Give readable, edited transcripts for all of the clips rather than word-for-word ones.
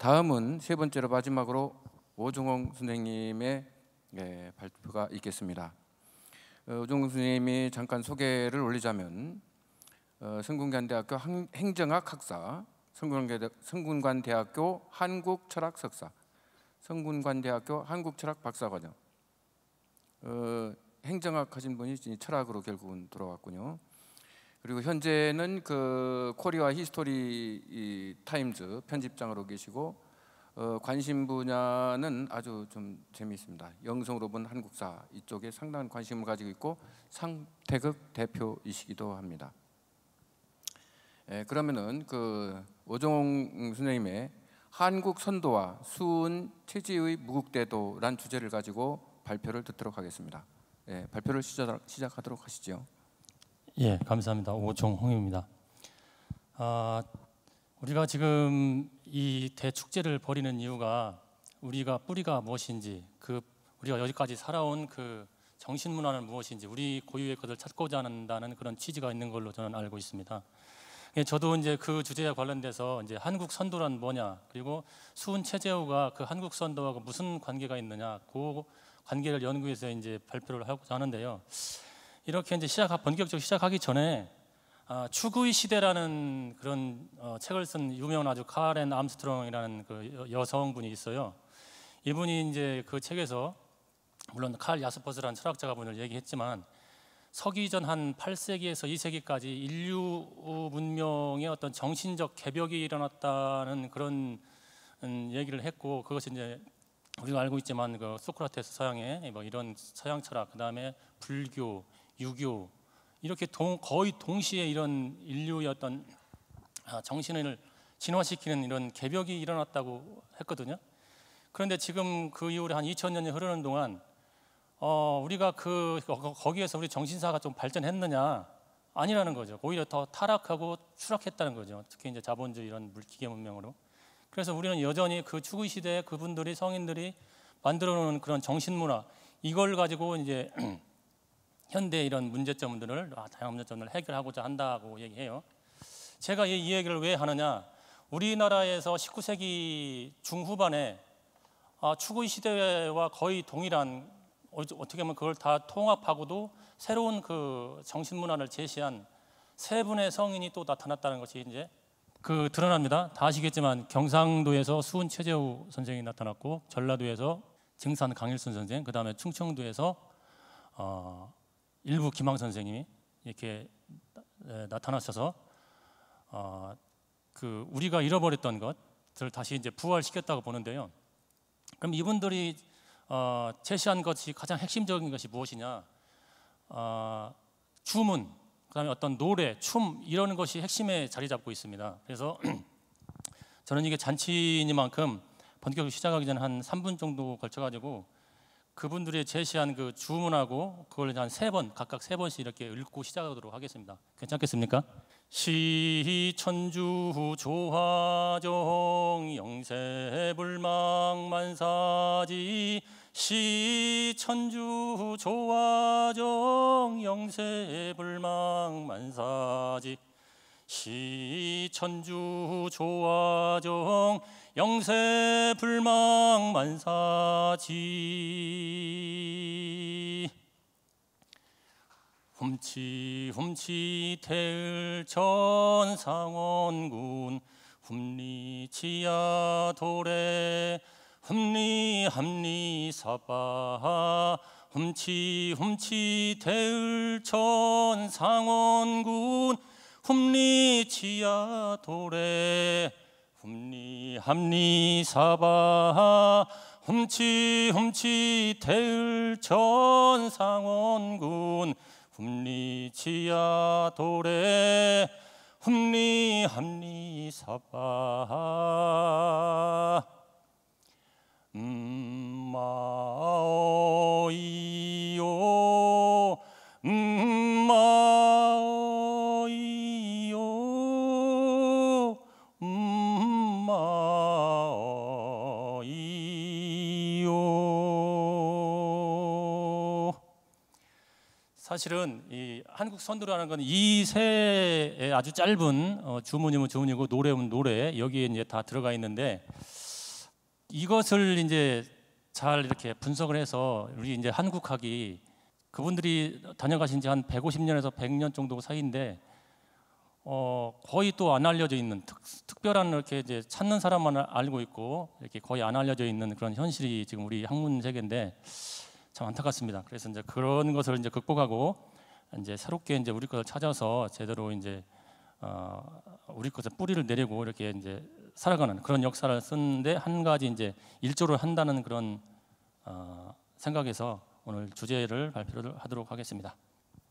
다음은 세 번째로 마지막으로 오종홍 선생님의 발표가 있겠습니다. 오종홍 선생님이 잠깐 소개를 올리자면 성균관대학교 행정학 학사, 성균관대학교 한국철학 석사, 성균관대학교 한국철학 박사과정. 행정학 하신 분이 철학으로 결국은 돌아왔군요. 그리고 현재는 그 코리아 히스토리 타임즈 편집장으로 계시고 관심 분야는 아주 좀 재미있습니다. 영성으로 본 한국사 이쪽에 상당한 관심을 가지고 있고 상태극 대표이시기도 합니다. 그러면은 그 오종홍 선생님의 한국 선도와 수은 체제의 무국대도란 주제를 가지고 발표를 듣도록 하겠습니다. 발표를 시작하도록 하시죠. 예, 감사합니다. 오종홍입니다. 우리가 지금 이 대축제를 벌이는 이유가 우리가 뿌리가 무엇인지, 우리가 여기까지 살아온 그 정신문화는 무엇인지, 우리 고유의 것을 찾고자 한다는 그런 취지가 있는 걸로 저는 알고 있습니다. 저도 이제 그 주제에 관련돼서 이제 한국 선도란 뭐냐, 그리고 수은 최재우가 그 한국 선도하고 무슨 관계가 있느냐, 그 관계를 연구해서 이제 발표를 하고자 하는데요. 이렇게 이제 본격적으로 시작하기 전에 추구의 시대라는 그런 책을 쓴 유명한 아주 카렌 암스트롱이라는 그 여성분이 있어요. 이분이 이제 그 책에서 물론 칼 야스퍼스라는 철학자가 분을 얘기했지만 서기 전 한 8세기에서 2세기까지 인류 문명의 어떤 정신적 개벽이 일어났다는 그런 얘기를 했고, 그것이 이제 우리가 알고 있지만 그 소크라테스 서양의 뭐 이런 서양 철학, 그다음에 불교, 유교 이렇게 거의 동시에 이런 인류의 어떤 정신을 진화시키는 이런 개벽이 일어났다고 했거든요. 그런데 지금 그 이후로 한 2000년이 흐르는 동안 우리가 거기에서 우리 정신사가 좀 발전했느냐? 아니라는 거죠. 오히려 더 타락하고 추락했다는 거죠. 특히 이제 자본주의 이런 물기계 문명으로. 그래서 우리는 여전히 그 추구 시대에 그분들이 성인들이 만들어 놓은 그런 정신문화, 이걸 가지고 이제 현대 이런 문제점들을 다양한 문제점을 해결하고자 한다고 얘기해요. 제가 이 얘기를 왜 하느냐? 우리나라에서 19세기 중후반에 추구 시대와 거의 동일한, 어떻게 보면 그걸 다 통합하고도 새로운 그 정신문화를 제시한 세 분의 성인이 또 나타났다는 것이 이제 드러납니다. 다 아시겠지만 경상도에서 수은 최재우 선생이 나타났고, 전라도에서 증산 강일순 선생, 그 다음에 충청도에서 일부 김항 선생님이 이렇게 나타나셔서 우리가 잃어버렸던 것들을 다시 이제 부활시켰다고 보는데요. 그럼 이분들이 제시한 것이 가장 핵심적인 것이 무엇이냐? 주문, 그다음에 어떤 노래, 춤 이런 것이 핵심에 자리 잡고 있습니다. 그래서 저는 이게 잔치니만큼 본격적으로 시작하기 전에 한 3분 정도 걸쳐가지고 그분들이 제시한 그 주문하고 그걸 한 3번, 각각 3번씩 이렇게 읽고 시작하도록 하겠습니다. 괜찮겠습니까? 시천주 조화정 영세불망만사지, 시천주 조화정 영세불망만사지, 시천주 조화정 영세불망만사지. 훔치 대을천상원군 훔리치야 도래 훔리 사바. 훔치 대을천상원군 훔리치야 도래 훔리 사바. 훔치 대을천상원군 훔리치야 도래 훔리 사바. 마오이요 마오이요 마오이요. 사실은 이 한국 선도라는 건 이 세의 아주 짧은 주문이면 주문이고 노래면 노래, 여기에 이제 다 들어가 있는데 이것을 이제 잘 이렇게 분석을 해서 우리 이제 한국학이 그분들이 다녀가신 지 한 150년에서 100년 정도 사이인데 거의 또 안 알려져 있는 특별한 이렇게 이제 찾는 사람만 알고 있고 이렇게 거의 안 알려져 있는 그런 현실이 지금 우리 학문 세계인데 참 안타깝습니다. 그래서 이제 그런 것을 이제 극복하고 이제 새롭게 이제 우리 것을 찾아서 제대로 이제 우리 것의 뿌리를 내리고 이렇게 이제 살아가는 그런 역사를 쓰는데 한 가지 이제 일조를 한다는 그런 생각에서 오늘 주제를 발표를 하도록 하겠습니다.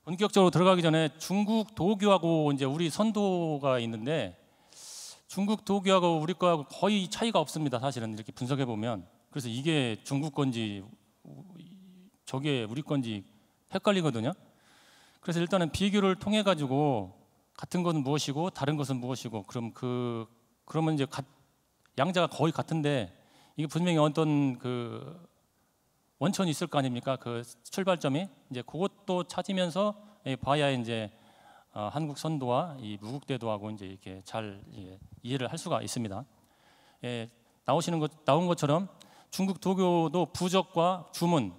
본격적으로 들어가기 전에 중국 도교하고 이제 우리 선도가 있는데 중국 도교하고 우리 거하고 거의 차이가 없습니다. 사실은 이렇게 분석해 보면. 그래서 이게 중국 건지 저게 우리 건지 헷갈리거든요. 그래서 일단은 비교를 통해 가지고 같은 것은 무엇이고 다른 것은 무엇이고 그러면 이제 양자가 거의 같은데 이게 분명히 어떤 그 원천이 있을 거 아닙니까? 그 출발점이 이제 그것도 찾으면서 봐야 이제 한국 선도와 이 무국대도하고 이제 이렇게 잘 이해를 할 수가 있습니다. 나온 것처럼 중국 도교도 부적과 주문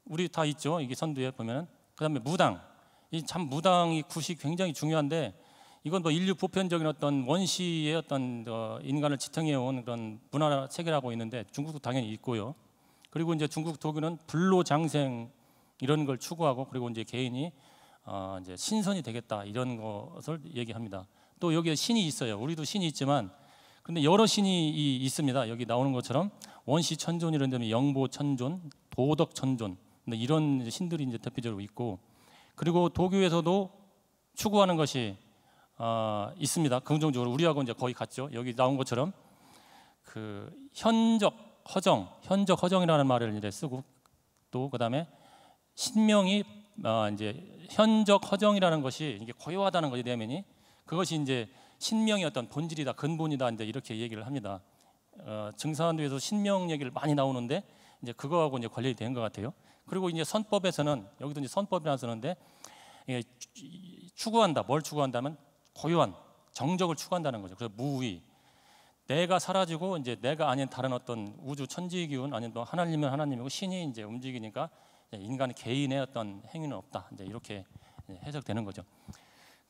우리 다 있죠. 이게 선두에 보면은 그다음에 무당 이 참 무당이 굿이 굉장히 중요한데 이건 뭐 인류 보편적인 어떤 원시의 어떤 인간을 지탱해 온 그런 문화 체계라고 있는데 중국도 당연히 있고요. 그리고 이제 중국 도교는 불로장생 이런 걸 추구하고 그리고 이제 개인이 이제 신선이 되겠다 이런 것을 얘기합니다. 또 여기에 신이 있어요. 우리도 신이 있지만 근데 여러 신이 있습니다. 여기 나오는 것처럼 원시 천존 이런 데는 영보 천존, 도덕 천존 이런 신들이 이제 대표적으로 있고 그리고 도교에서도 추구하는 것이 있습니다. 긍정적으로 우리하고 이제 거의 같죠. 여기 나온 것처럼 그 현적 허정이라는 말을 이제 쓰고 또 그다음에 신명이 이제 현적 허정이라는 것이 이게 고요하다는 것이 내면이 그것이 이제 신명의 어떤 본질이다 근본이다 이제 이렇게 얘기를 합니다. 증산도에서 신명 얘기를 많이 나오는데 이제 그거하고 이제 관련이 된 것 같아요. 그리고 이제 선법에서는 여기도 이제 선법이라는 쓰는데 추구한다. 뭘 추구한다면 고요한 정적을 추구한다는 거죠. 그래서 무의 내가 사라지고 이제 내가 아닌 다른 어떤 우주 천지 기운 아니면 또 하나님은 하나님이고 신이 이제 움직이니까 인간 개인의 어떤 행위는 없다. 이제 이렇게 해석되는 거죠.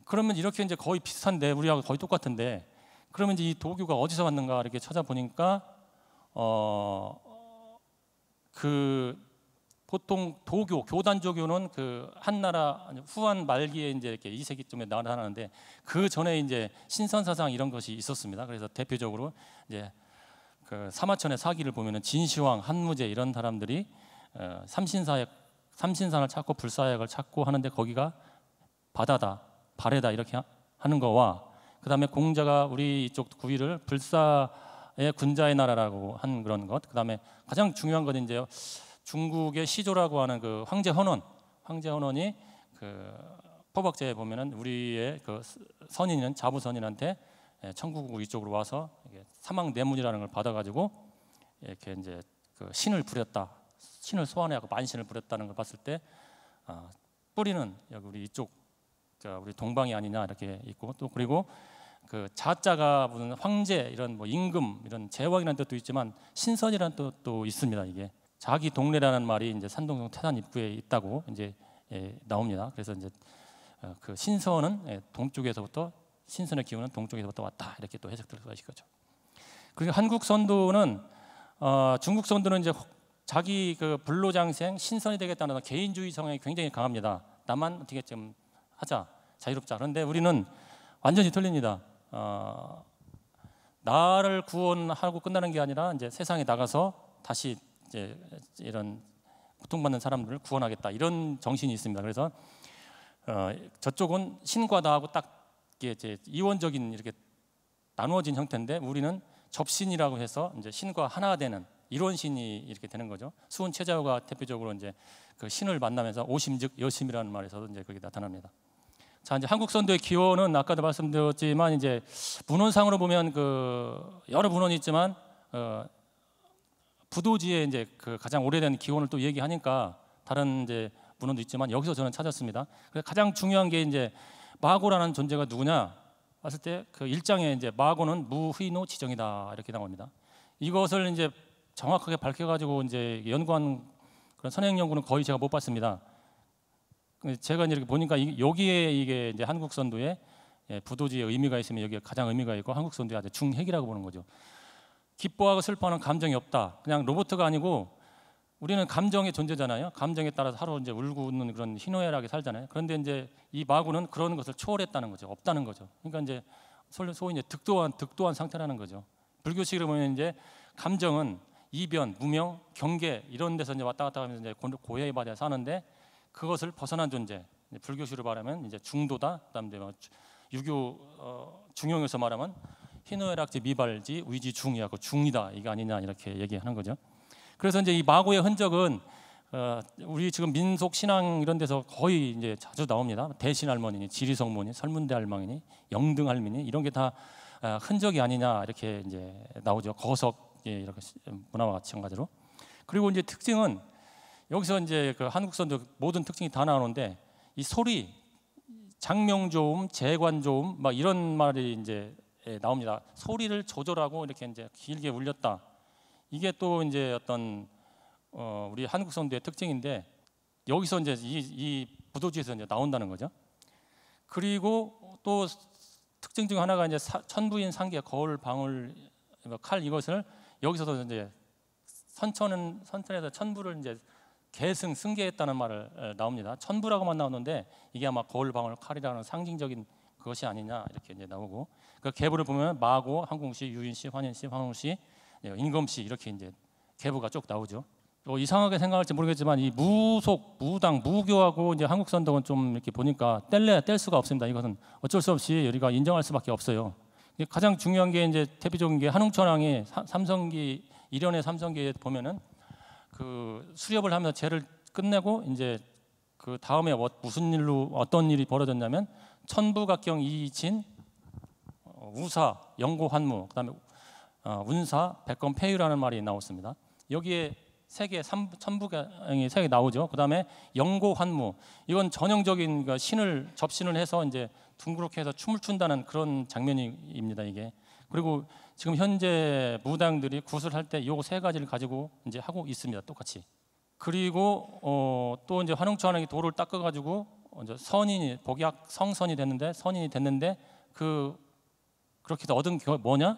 그러면 이렇게 이제 거의 비슷한데 우리하고 거의 똑같은데 그러면 이제 이 도교가 어디서 왔는가 이렇게 찾아보니까 그 보통 교단조교는 그 한나라 후한 말기에 이제 이렇게 2세기쯤에 나타나는데 그 전에 이제 신선 사상 이런 것이 있었습니다. 그래서 대표적으로 이제 그 사마천의 사기를 보면은 진시황, 한무제 이런 사람들이 삼신산을 찾고 불사약을 찾고 하는데 거기가 바다다, 발해다 이렇게 하는 거와 그다음에 공자가 우리 이쪽 구위를 불사의 군자의 나라라고 한 그런 것. 그다음에 가장 중요한 건 이제 중국의 시조라고 하는 그 황제 헌원이 그 포박제에 보면은 우리의 그 선인은 자부선인한테 청국 이쪽으로 와서 사망 뇌문이라는 걸 받아가지고 이렇게 이제 그 신을 부렸다, 신을 소환해하고 만신을 부렸다는 걸 봤을 때 뿌리는 여기 우리 이쪽 우리 동방이 아니냐 이렇게 있고 또 그리고 그 자자가 무슨 황제 이런 뭐 임금 이런 제왕이라는 뜻도 있지만 신선이라는 뜻도 있습니다. 이게 자기 동네라는 말이 이제 산동성 태산 입구에 있다고 이제 나옵니다. 그래서 이제 그 신선은 동쪽에서부터 신선의 기운은 동쪽에서부터 왔다 이렇게 또 해석될 수가 있을 거죠. 그리고 한국 선도는 중국 선도는 이제 자기 그 불로장생 신선이 되겠다는 개인주의 성향이 굉장히 강합니다. 나만 어떻게 좀 하자 자유롭자. 그런데 우리는 완전히 틀립니다. 나를 구원하고 끝나는 게 아니라 이제 세상에 나가서 다시 이제 이런 고통받는 사람들을 구원하겠다 이런 정신이 있습니다. 그래서 저쪽은 신과 나하고 딱 이제 이원적인 이렇게 나누어진 형태인데 우리는 접신이라고 해서 이제 신과 하나 되는 이론신이 이렇게 되는 거죠. 수훈 최자호가 대표적으로 이제 그 신을 만나면서 오심즉 여심이라는 말에서도 이제 그게 나타납니다. 자 이제 한국 선도의 기원은 아까도 말씀드렸지만 이제 문헌상으로 보면 그 여러 문헌이 있지만 부도지에 이제 그 가장 오래된 기원을 또 얘기하니까 다른 이제 문헌도 있지만 여기서 저는 찾았습니다. 그래서 가장 중요한 게 이제 마고라는 존재가 누구냐 봤을 때 그 1장에 이제 마고는 무휘노 지정이다 이렇게 나옵니다. 이것을 이제 정확하게 밝혀가지고 이제 연구한 그런 선행 연구는 거의 제가 못 봤습니다. 제가 이렇게 보니까 여기에 이게 이제 한국 선도에 부도지의 의미가 있으면 여기에 가장 의미가 있고 한국 선도의 아주 중핵이라고 보는 거죠. 기뻐하고 슬퍼하는 감정이 없다. 그냥 로봇가 아니고 우리는 감정의 존재잖아요. 감정에 따라서 하루 이제 울고 웃는 그런 희노애락에 살잖아요. 그런데 이제 이 마구는 그런 것을 초월했다는 거죠. 없다는 거죠. 그러니까 이제 소위 이제 득도한 상태라는 거죠. 불교식으로 보면 이제 감정은 이변, 무명, 경계 이런 데서 이제 왔다 갔다 하면서 이제 고해에 받아 사는데 그것을 벗어난 존재. 불교식으로 말하면 이제 중도다. 그다음에 뭐 유교 중용에서 말하면 희노애락지 미발지 위지 중이하고 중이다 이게 아니냐 이렇게 얘기하는 거죠. 그래서 이제 이 마고의 흔적은 우리 지금 민속 신앙 이런 데서 거의 이제 자주 나옵니다. 대신할머니니, 지리성모니, 설문대 할망이니, 영등할미니 이런 게 다 흔적이 아니냐 이렇게 이제 나오죠. 거석 이렇게 문화와 마찬가지로. 그리고 이제 특징은 여기서 이제 그 한국선도 모든 특징이 다 나오는데 이 소리, 장명조음, 재관조음 막 이런 말이 이제 나옵니다. 소리를 조절하고 이렇게 이제 길게 울렸다. 이게 또 이제 어떤 우리 한국 선도의 특징인데 여기서 이제 이 부도지에서 이제 나온다는 거죠. 그리고 또 특징 중 하나가 이제 천부인 상계, 거울, 방울, 칼 이것을 여기서도 이제 선천에서 천부를 이제 계승 승계했다는 말을 나옵니다. 천부라고만 나오는데 이게 아마 거울, 방울, 칼이라는 상징적인 그것이 아니냐 이렇게 이제 나오고 그 계부를 보면 마고, 항공시, 유인시, 환인시, 황홍시, 임금시 이렇게 이제 계부가 쭉 나오죠. 이상하게 생각할지 모르겠지만 이 무속, 무당, 무교하고 이제 한국 선덕은 좀 이렇게 보니까 뗄 수가 없습니다. 이것은 어쩔 수 없이 우리가 인정할 수밖에 없어요. 가장 중요한 게 이제 대표적인 게 한웅천왕이 삼성기 일연의 삼성기에 보면은 그 수렵을 하면서 제를 끝내고 이제 그 다음에 무슨 일로 어떤 일이 벌어졌냐면 천부각경 이진, 우사, 영고환무, 그다음에 운사, 백검 폐유라는 말이 나왔습니다. 여기에 세 개, 천부경이 세 개 나오죠. 그다음에 영고환무, 이건 전형적인 신을 접신을 해서 이제 둥그렇게 해서 춤을 춘다는 그런 장면입니다. 이게. 그리고 지금 현재 무당들이 구슬할 때 요 세 가지를 가지고 이제 하고 있습니다. 똑같이. 그리고 또 이제 환웅천왕이 돌을 닦아가지고 이제 선인이 복약 성선이 됐는데 선인이 됐는데 그렇게 해서 얻은 게 뭐냐?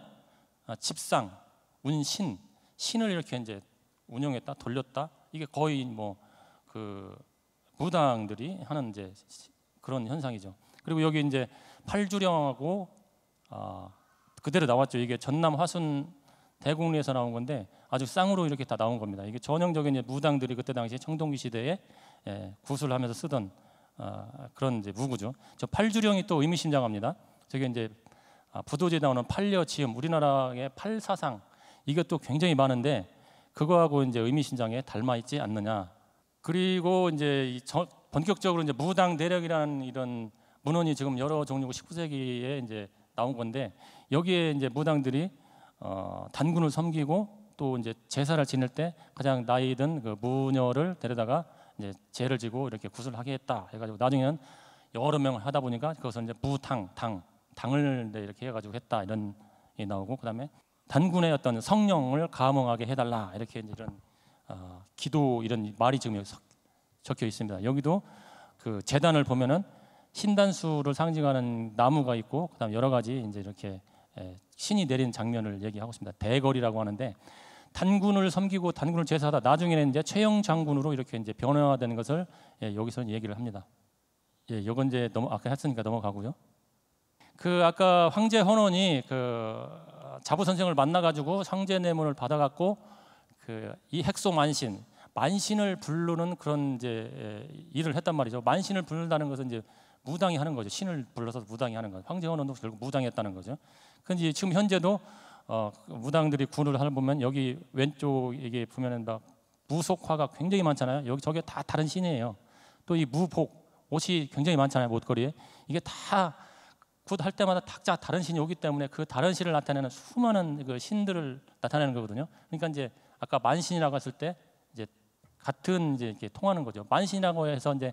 집상, 운신, 신을 이렇게 이제 운영했다, 돌렸다. 이게 거의 뭐 그 무당들이 하는 이제 그런 현상이죠. 그리고 여기 이제 팔주령하고 그대로 나왔죠. 이게 전남 화순 대곡리에서 나온 건데 아주 쌍으로 이렇게 다 나온 겁니다. 이게 전형적인 이제 무당들이 그때 당시 청동기 시대에 구슬하면서 쓰던 그런 이제 무구죠. 저 팔주령이 또 의미심장합니다. 저게 이제 부도지에 나오는 팔려지음, 우리나라의 팔사상 이것도 굉장히 많은데 그거하고 이제 의미심장에 닮아 있지 않느냐. 그리고 이제 본격적으로 이제 무당 내력이라는 이런 문헌이 지금 여러 종류고 19세기에 이제 나온 건데 여기에 이제 무당들이 단군을 섬기고 또 이제 제사를 지낼 때 가장 나이 든 그 무녀를 데려다가 이제 제를 지고 이렇게 구슬하게 했다 해가지고 나중에는 여러 명을 하다 보니까 그것을 이제 당을 이렇게 해가지고 했다 이런 게 나오고 그다음에 단군의 어떤 성령을 감흥하게 해달라 이렇게 이제 이런 기도 이런 말이 지금 여기 적혀 있습니다. 여기도 그 제단을 보면은 신단수를 상징하는 나무가 있고 그다음 여러 가지 이제 이렇게 신이 내린 장면을 얘기하고 있습니다. 대거리라고 하는데 단군을 섬기고 단군을 제사하다 나중에는 이제 최영 장군으로 이렇게 이제 변화되는 것을 여기서 얘기를 합니다. 이건 이제 아까 했으니까 넘어가고요. 그 아까 황제 헌원이 그 자부 선생을 만나가지고 황제 뇌물을 받아갖고 그 이 핵소 만신을 부르는 그런 이제 일을 했단 말이죠. 만신을 부른다는 것은 이제 무당이 하는 거죠. 신을 불러서 무당이 하는 거죠. 황제 헌원도 결국 무당이 했다는 거죠. 근데 지금 현재도 무당들이 군을 하는 보면 여기 왼쪽에 보면은 막 무속화가 굉장히 많잖아요. 여기 저게 다 다른 신이에요. 또 이 무복 옷이 굉장히 많잖아요. 옷걸이에 이게 다 굿 할 때마다 각자 다른 신이 오기 때문에 그 다른 신을 나타내는 수많은 그 신들을 나타내는 거거든요. 그러니까 이제 아까 만신이라고 했을 때 이제 같은 이제 이렇게 통하는 거죠. 만신이라고 해서 이제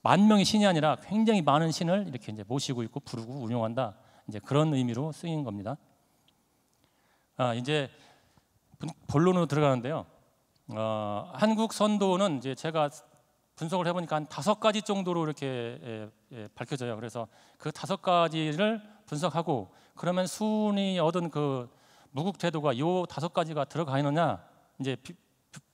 만 명의 신이 아니라 굉장히 많은 신을 이렇게 이제 모시고 있고 부르고 운영한다. 이제 그런 의미로 쓰인 겁니다. 이제 본론으로 들어가는데요. 한국 선도는 이제 제가 분석을 해보니까 한 5가지 정도로 이렇게 밝혀져요. 그래서 그 5가지를 분석하고 그러면 수훈이 얻은 그 무국 태도가 요 5가지가 들어가 있느냐 이제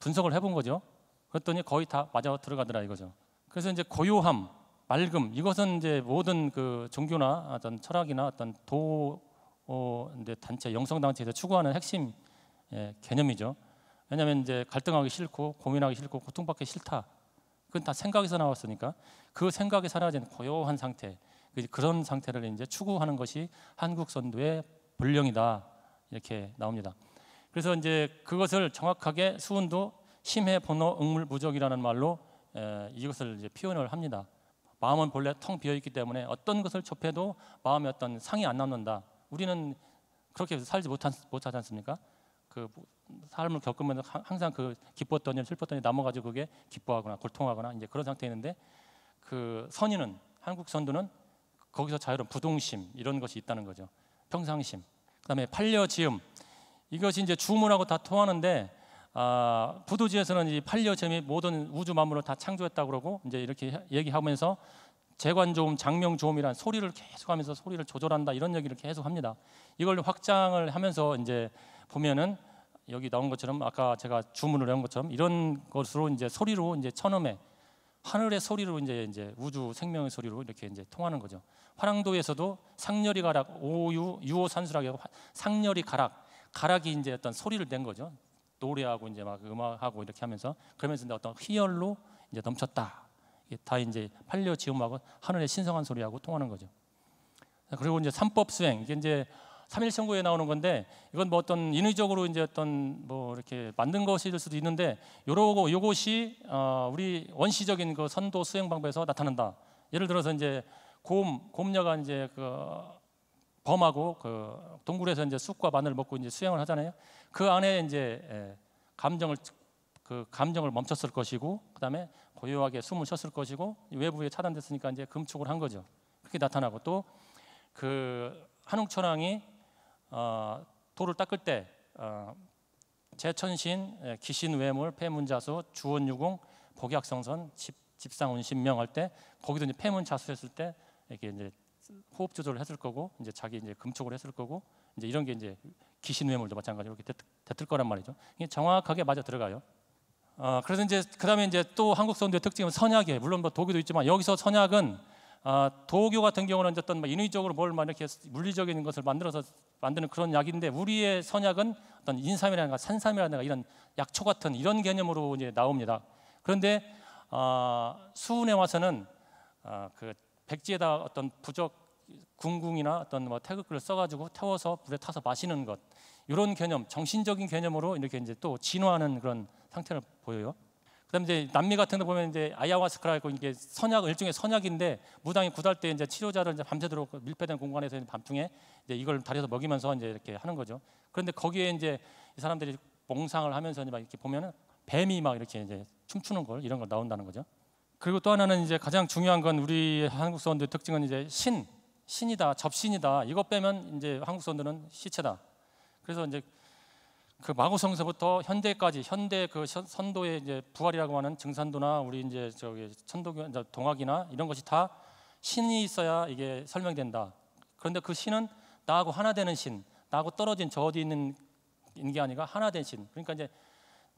분석을 해본 거죠. 그랬더니 거의 다 맞아 들어가더라 이거죠. 그래서 이제 고요함, 맑음 이것은 이제 모든 그 종교나 어떤 철학이나 어떤 이제 단체, 영성 단체에서 추구하는 핵심 개념이죠. 왜냐하면 이제 갈등하기 싫고 고민하기 싫고 고통받기 싫다. 그건 다 생각에서 나왔으니까 그 생각이 사라진 고요한 상태, 그런 상태를 이제 추구하는 것이 한국 선도의 본령이다 이렇게 나옵니다. 그래서 이제 그것을 정확하게 수훈도 심해 번호 응물무적이라는 말로 이것을 이제 표현을 합니다. 마음은 본래 텅 비어 있기 때문에 어떤 것을 접해도 마음에 어떤 상이 안 남는다. 우리는 그렇게 살지 못하지 않습니까? 그 삶을 겪으면 항상 그 기뻤더니 슬펐더니 남아가지고 그게 기뻐하거나 고통하거나 이제 그런 상태에 있는데 그 선인은 한국 선도는 거기서 자유로운 부동심 이런 것이 있다는 거죠. 평상심. 그다음에 판려지음 이것이 이제 주문하고 다 통하는데 부두지에서는 이 판려지음이 모든 우주 만물을 다 창조했다고 그러고 이제 이렇게 얘기하면서 재관조음, 장명조음이라는 소리를 계속하면서 소리를 조절한다 이런 얘기를 계속합니다. 이걸 확장을 하면서 이제 보면은 여기 나온 것처럼 아까 제가 주문을 한 것처럼 이런 것으로 이제 소리로 이제 천음에 하늘의 소리로 이제 우주 생명의 소리로 이렇게 이제 통하는 거죠. 화랑도에서도 상렬이 가락 오유 유호산수라고 상렬이 가락이 이제 어떤 소리를 낸 거죠. 노래하고 이제 막 음악하고 이렇게 하면서 그러면서 이제 어떤 희열로 이제 넘쳤다. 이게 다 이제 판려지음하고 하늘의 신성한 소리하고 통하는 거죠. 그리고 이제 삼법 수행 이게 이제 삼일천고에 나오는 건데 이건 뭐 어떤 인위적으로 이제 어떤 뭐 이렇게 만든 것일 수도 있는데 요것이 우리 원시적인 그 선도 수행 방법에서 나타난다. 예를 들어서 이제 곰녀가 이제 그 범하고 그 동굴에서 이제 쑥과 마늘을 먹고 이제 수행을 하잖아요. 그 안에 이제 감정을 멈췄을 것이고 그다음에 고요하게 숨을 쉬었을 것이고 외부에 차단됐으니까 이제 금축을 한 거죠. 그렇게 나타나고 또 그 한웅천왕이 돌을 닦을 때 제천신, 기신외물, 폐문자수, 주원유공, 복약성선, 집상운신명 할 때 거기도 이제 폐문자수했을 때 이렇게 이제 호흡 조절을 했을 거고 이제 자기 이제 금축을 했을 거고 이제 이런 게 이제 기신외물도 마찬가지로 이렇게 됐을 거란 말이죠. 이게 정확하게 맞아 들어가요. 그래서 이제 그다음에 이제 또 한국 선도의 특징은 선약이에요. 물론 뭐 도교도 있지만 여기서 선약은 도교 같은 경우는 어떤 인위적으로 뭘 이렇게 물리적인 것을 만들어서 만드는 그런 약인데 우리의 선약은 어떤 인삼이라든가 산삼이라든가 이런 약초 같은 이런 개념으로 이제 나옵니다. 그런데 수훈에 와서는 그 백지에다 어떤 부적 궁궁이나 어떤 뭐 태극글을 써가지고 태워서 불에 타서 마시는 것 이런 개념, 정신적인 개념으로 이렇게 이제 또 진화하는 그런 상태를 보여요. 그다음에 이제 남미 같은 데 보면 이제 아야와스카라고 이게 일종의 선약인데 무당이 굿할 때 이제 치료자를 이제 밤새도록 밀폐된 공간에서 밤중에 이제 이걸 다려서 먹이면서 이제 이렇게 하는 거죠. 그런데 거기에 이제 이 사람들이 몽상을 하면서 막 이렇게 보면은 뱀이 막 이렇게 이제 춤추는 걸 이런 걸 나온다는 거죠. 그리고 또 하나는 이제 가장 중요한 건 우리 한국 선도의 특징은 이제 신이다, 접신이다. 이거 빼면 이제 한국 선도는 시체다. 그래서 이제 그 마구성서부터 현대까지 현대 그 선도의 이제 부활이라고 하는 증산도나 우리 이제 저기 천도교 동학이나 이런 것이 다 신이 있어야 이게 설명된다. 그런데 그 신은 나하고 하나 되는 신, 나하고 떨어진 저 어디 있는 게 아니라 하나 된 신. 그러니까 이제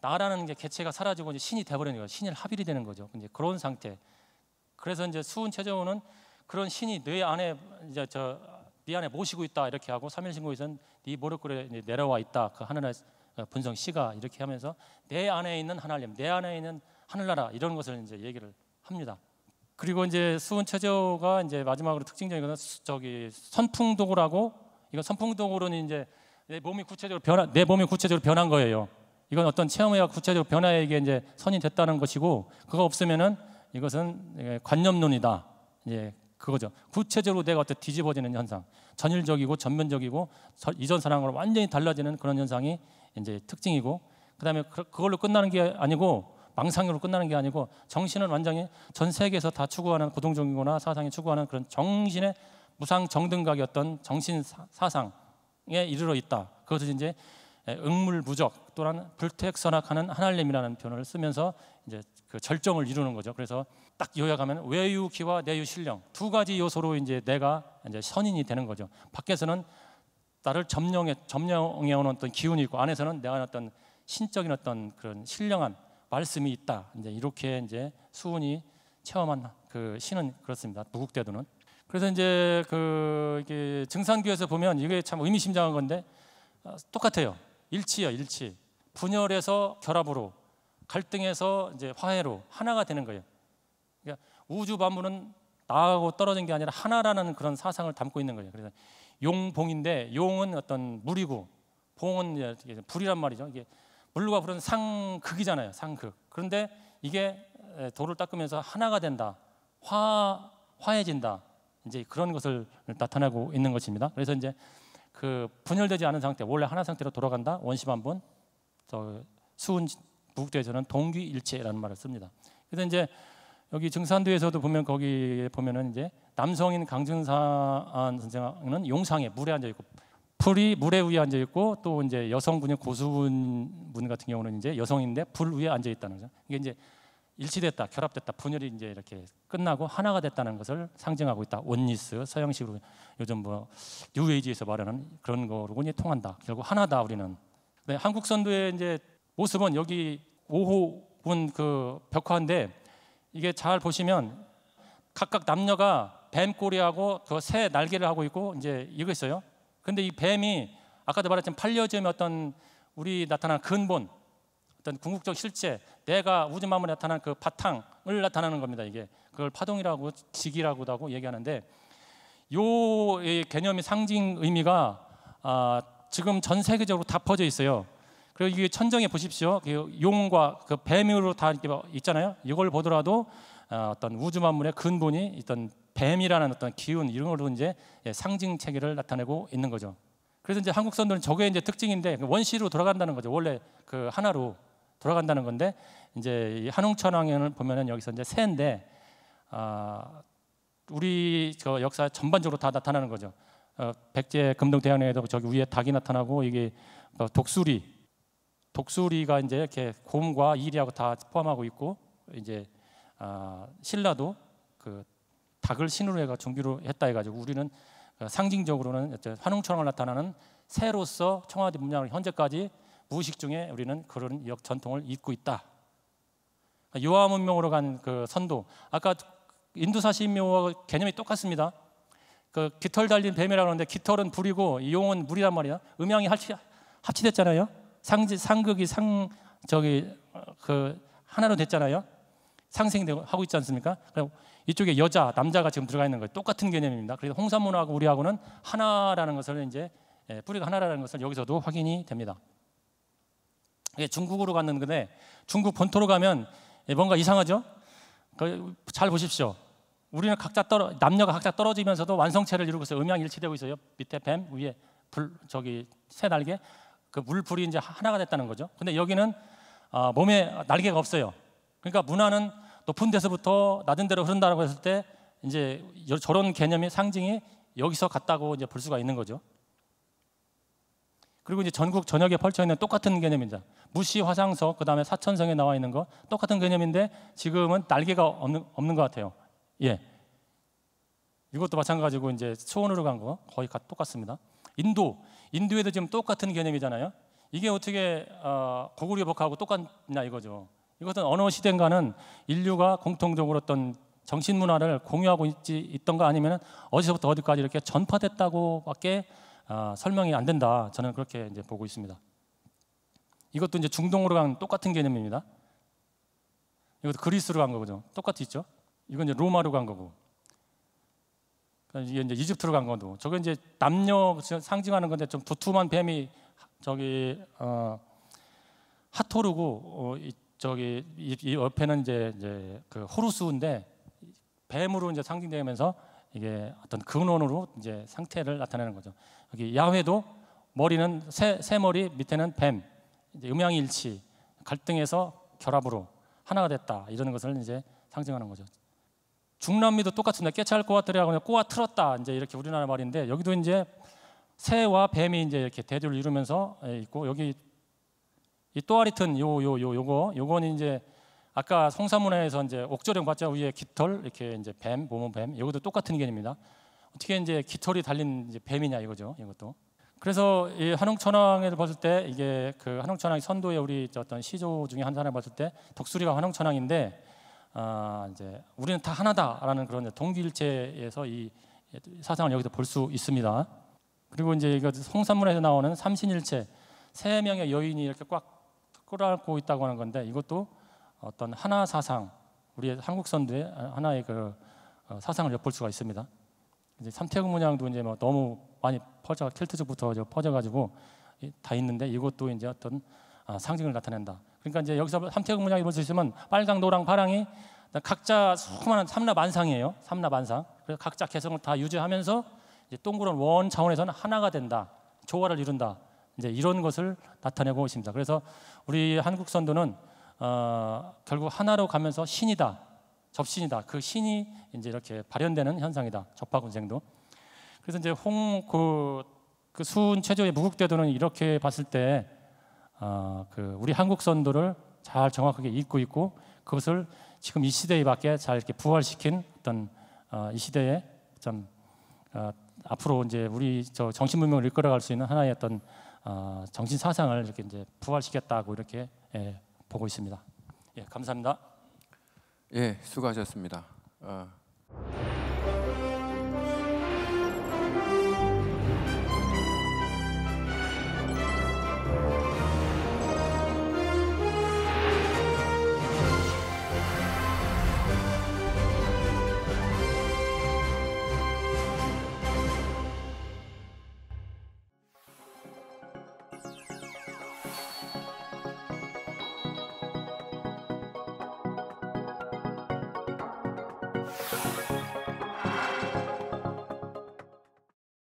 나라는 게 개체가 사라지고 이제 신이 돼버리는 거예요. 신일 합일이 되는 거죠. 이제 그런 상태. 그래서 이제 수훈 최저우는 그런 신이 뇌 안에 이제 네 안에 모시고 있다 이렇게 하고 삼일신고에서는 네 모략골에 내려와 있다. 그 하늘의 분성 씨가 이렇게 하면서 내 안에 있는 하나님, 내 안에 있는 하늘나라 이런 것을 이제 얘기를 합니다. 그리고 이제 수훈 최저우가 이제 마지막으로 특징적인 것은 저기 선풍도구라고 이건 선풍도구로는 이제 내 몸이 구체적으로 변한 거예요. 이건 어떤 체험에 구체적으로 변화에 이게 이제 선이 됐다는 것이고 그거 없으면은 이것은 관념론이다. 이제 그거죠. 구체적으로 내가 어떻게 뒤집어지는 현상, 전일적이고 전면적이고 이전 사랑으로 완전히 달라지는 그런 현상이 이제 특징이고, 그다음에 그걸로 끝나는 게 아니고 망상으로 끝나는 게 아니고 정신은 완전히 전 세계에서 다 추구하는 고동적이거나 사상이 추구하는 그런 정신의 무상 정등각의 어떤 정신 사상에 이르러 있다. 그것을 이제 응물무적 또한 불택선악하는 하나님이라는 표현을 쓰면서 이제 그 절정을 이루는 거죠. 그래서 딱 요약하면 외유기와 내유신령 두 가지 요소로 이제 내가 이제 선인이 되는 거죠. 밖에서는 나를 점령해 오는 어떤 기운이 있고 안에서는 내가 어떤 신적인 어떤 그런 신령한 말씀이 있다. 이제 이렇게 이제 수훈이 체험한 그 시는 그렇습니다. 무국대도는. 그래서 이제 그 이게 증산교에서 보면 이게 참 의미심장한 건데 똑같아요. 일치요, 일치. 분열에서 결합으로, 갈등에서 이제 화해로 하나가 되는 거예요. 그러니까 우주 만물은 나하고 떨어진 게 아니라 하나라는 그런 사상을 담고 있는 거예요. 그래서 용봉인데 용은 어떤 물이고 봉은 이제 불이란 말이죠. 이게 물과 불은 상극이잖아요. 상극. 그런데 이게 돌을 닦으면서 하나가 된다. 화해진다. 이제 그런 것을 나타내고 있는 것입니다. 그래서 이제 그 분열되지 않은 상태, 원래 하나 상태로 돌아간다. 원시만분. 수훈 무국대에서는 동귀일체라는 말을 씁니다. 그래서 이제 여기 증산도에서도 보면 거기 보면은 이제 남성인 강증산 선생은 용상에 물에 앉아 있고 풀이 물에 위에 앉아 있고 또 이제 여성분이 고수분 같은 경우는 이제 여성인데 불 위에 앉아 있다는 거죠. 이게 이제 일치됐다, 결합됐다, 분열이 이제 이렇게 끝나고 하나가 됐다는 것을 상징하고 있다. 원리스, 서양식으로 요즘 뭐 뉴에이지에서 말하는 그런 거로 이제 통한다. 결국 하나다 우리는. 네, 한국 선도의 이제 모습은 여기 5호분 그 벽화인데 이게 잘 보시면 각각 남녀가 뱀 꼬리하고 그 새 날개를 하고 있고 이제 이거 있어요. 근데 이 뱀이 아까도 말했지만 팔려짐의 어떤 우리 나타나는 근본, 어떤 궁극적 실제, 내가 우주 만물에 나타나는 그 바탕을 나타나는 겁니다. 이게 그걸 파동이라고 직이라고도 하고 얘기하는데 요 개념의 상징 의미가 지금 전 세계적으로 다 퍼져 있어요. 그리고 이게 천정에 보십시오. 그 용과 그 뱀으로 다 이렇게 있잖아요. 이걸 보더라도 어떤 우주 만물의 근본이 있던 뱀이라는 어떤 기운 이런 걸로 이제 상징 체계를 나타내고 있는 거죠. 그래서 이제 한국 선도는 저게 이제 특징인데 원시로 돌아간다는 거죠. 원래 그 하나로 돌아간다는 건데 이제 이 한웅천왕을 보면은 여기서 이제 새인데 우리 저 역사 전반적으로 다 나타나는 거죠. 백제 금동대왕에도 저기 위에 닭이 나타나고 이게 독수리가 이제 이렇게 곰과 이리하고 다 포함하고 있고 이제 신라도 그 닭을 신으로 해가 준비로 했다 해가지고 우리는 상징적으로는 환웅천왕을 나타나는 새로서 청와대 문양을 현재까지 무의식 중에 우리는 그런 전통을 잇고 있다. 요하 문명으로 간 그 선도, 아까 인두사시묘와 개념이 똑같습니다. 그 깃털 달린 뱀이라고 하는데 깃털은 불이고 용은 물이란 말이야. 음양이 합치됐잖아요. 상극이 그 하나로 됐잖아요. 상생되고 하고 있지 않습니까? 이쪽에 남자가 지금 들어가 있는 거예요. 똑같은 개념입니다. 그래서 홍산문화하고 우리하고는 하나라는 것을 이제 뿌리가 하나라는 것을 여기서도 확인이 됩니다. 중국으로 갔는데 중국 본토로 가면 뭔가 이상하죠? 잘 보십시오. 우리는 남녀가 각자 떨어지면서도 완성체를 이루고 있어요. 음양일치되고 있어요. 밑에 뱀, 위에 새 날개, 그 물불이 이제 하나가 됐다는 거죠. 근데 여기는 몸에 날개가 없어요. 그러니까 문화는 높은 데서부터 낮은 데로 흐른다고 했을 때 이제 저런 개념의 상징이 여기서 갔다고 이제 볼 수가 있는 거죠. 그리고 이제 전국 전역에 펼쳐 있는 똑같은 개념입니다. 무시 화상석, 그다음에 사천성에 나와 있는 거 똑같은 개념인데 지금은 날개가 없는 것 같아요. 예, 이것도 마찬가지고 이제 초원으로 간 거 거의 똑같습니다. 인도에도 지금 똑같은 개념이잖아요. 이게 어떻게 고구려복하고 똑같냐 이거죠. 이것은 어느 시대인가는 인류가 공통적으로 어떤 정신 문화를 공유하고 있던가 아니면 어디서부터 어디까지 이렇게 전파됐다고밖에 설명이 안 된다. 저는 그렇게 이제 보고 있습니다. 이것도 이제 중동으로 간 똑같은 개념입니다. 이것도 그리스로 간 거죠. 똑같이 있죠. 이건 이제 로마로 간 거고. 이게 이제 이집트로 간 거고. 저거 이제 남녀 상징하는 건데 좀 두툼한 뱀이 저기 하토르고 저기 이 옆에는 이제 그 호루스인데 뱀으로 이제 상징되면서 이게 어떤 근원으로 이제 상태를 나타내는 거죠. 여기 야훼도 머리는 새 머리, 밑에는 뱀, 이제 음양일치, 갈등에서 결합으로 하나가 됐다 이런 것을 이제 상징하는 거죠. 중남미도 똑같습니다. 깨찰꼬아트리하고 꼬아 틀었다 이제 이렇게 우리나라 말인데 여기도 이제 새와 뱀이 이제 이렇게 대조를 이루면서 있고 여기 이 또아리튼 요건 이제 아까 송사문화에서 이제 옥조령 봤죠? 위에 깃털 이렇게 이제 뱀, 모모뱀. 이것도 똑같은 개념입니다. 어떻게 이제 깃털이 달린 이제 뱀이냐 이거죠. 이것도. 그래서 이 한웅천왕을 봤을 때 이게 그 한웅천왕 선도의 우리 어떤 시조 중에 한 사람을 봤을 때 독수리가 한웅천왕인데 이제 우리는 다 하나다라는 그런 동기일체에서 이 사상을 여기서 볼 수 있습니다. 그리고 이제 이거 송산문에서 나오는 삼신일체 세 명의 여인이 이렇게 꽉 끌어안고 있다고 하는 건데 이것도 어떤 하나 사상 우리의 한국 선도의 하나의 그 사상을 엿볼 수가 있습니다. 이제 삼태국 문양도 이제 뭐 너무 많이 켈트족부터 퍼져가지고 다 있는데 이것도 이제 어떤 상징을 나타낸다. 그러니까 이제 여기서 삼태국 문양이 볼 수 있으면 빨강, 노랑, 파랑이 각자 수많은 삼라만상이에요. 삼라만상. 그래서 각자 개성을 다 유지하면서 이제 동그란 원 차원에서는 하나가 된다, 조화를 이룬다. 이제 이런 것을 나타내고 있습니다. 그래서 우리 한국 선도는 결국 하나로 가면서 신이다, 접신이다. 그 신이 이제 이렇게 발현되는 현상이다. 접하군생도. 그래서 이제 그 수은 최조의 무국대도는 이렇게 봤을 때 그 우리 한국 선도를 잘 정확하게 읽고 있고 그것을 지금 이 시대에 맞게 잘 이렇게 부활시킨 어떤 이 시대에 좀 앞으로 이제 우리 정신 문명을 이끌어갈 수 있는 하나의 어떤 정신 사상을 이렇게 이제 부활시켰다고 이렇게 보고 있습니다. 예, 감사합니다. 예, 수고하셨습니다.